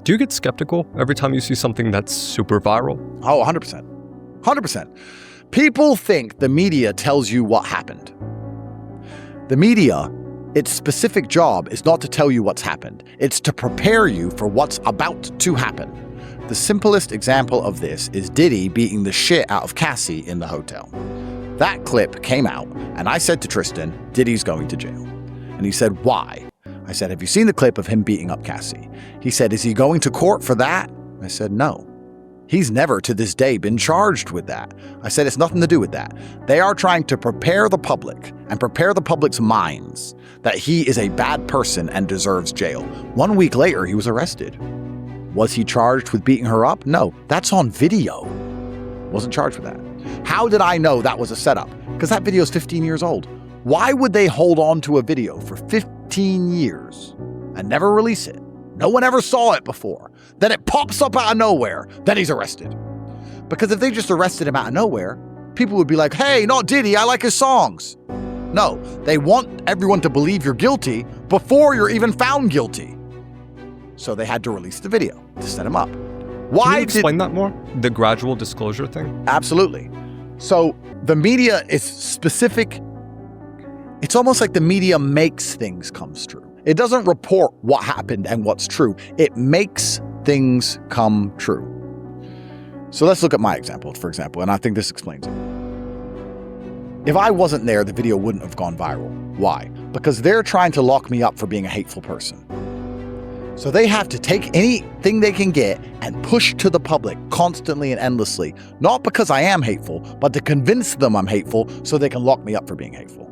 Do you get skeptical every time you see something that's super viral? Oh, 100%. 100%. People think the media tells you what happened. The media, its specific job is not to tell you what's happened. It's to prepare you for what's about to happen. The simplest example of this is Diddy beating the shit out of Cassie in the hotel. That clip came out, and I said to Tristan, Diddy's going to jail. And he said, why? I said, have you seen the clip of him beating up Cassie? He said, is he going to court for that? I said, no. He's never to this day been charged with that. I said, it's nothing to do with that. They are trying to prepare the public and prepare the public's minds that he is a bad person and deserves jail. 1 week later, he was arrested. Was he charged with beating her up? No, that's on video. Wasn't charged with that. How did I know that was a setup? Because that video is 15 years old. Why would they hold on to a video for 15 years and never release it? No one ever saw it before. Then it pops up out of nowhere. Then he's arrested. Because if they just arrested him out of nowhere, people would be like, hey, not Diddy, I like his songs. No, they want everyone to believe you're guilty before you're even found guilty. So they had to release the video to set him up. Why? Can you explain that more? The gradual disclosure thing? Absolutely. So the media is specific. It's almost like the media makes things come true. It doesn't report what happened and what's true. It makes things come true. So let's look at my example, for example, and I think this explains it. If I wasn't there, the video wouldn't have gone viral. Why? Because they're trying to lock me up for being a hateful person. So they have to take anything they can get and push to the public constantly and endlessly, not because I am hateful, but to convince them I'm hateful so they can lock me up for being hateful.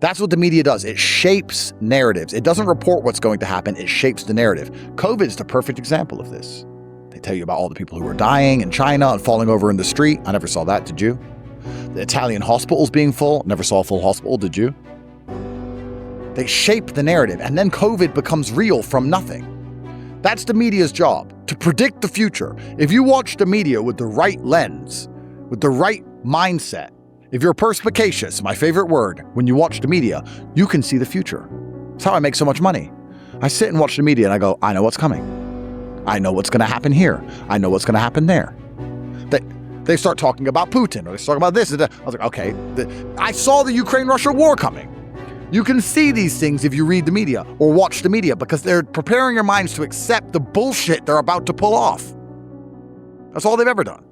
That's what the media does. It shapes narratives. It doesn't report what's going to happen. It shapes the narrative. COVID is the perfect example of this. They tell you about all the people who are dying in China and falling over in the street. I never saw that, did you? The Italian hospitals being full. Never saw a full hospital, did you? They shape the narrative, and then COVID becomes real from nothing. That's the media's job, to predict the future. If you watch the media with the right lens, with the right mindset, if you're perspicacious, my favorite word, when you watch the media, you can see the future. That's how I make so much money. I sit and watch the media and I go, I know what's coming. I know what's going to happen here. I know what's going to happen there. They start talking about Putin, or they start talking about this. I was like, okay, I saw the Ukraine-Russia war coming. You can see these things if you read the media or watch the media because they're preparing your minds to accept the bullshit they're about to pull off. That's all they've ever done.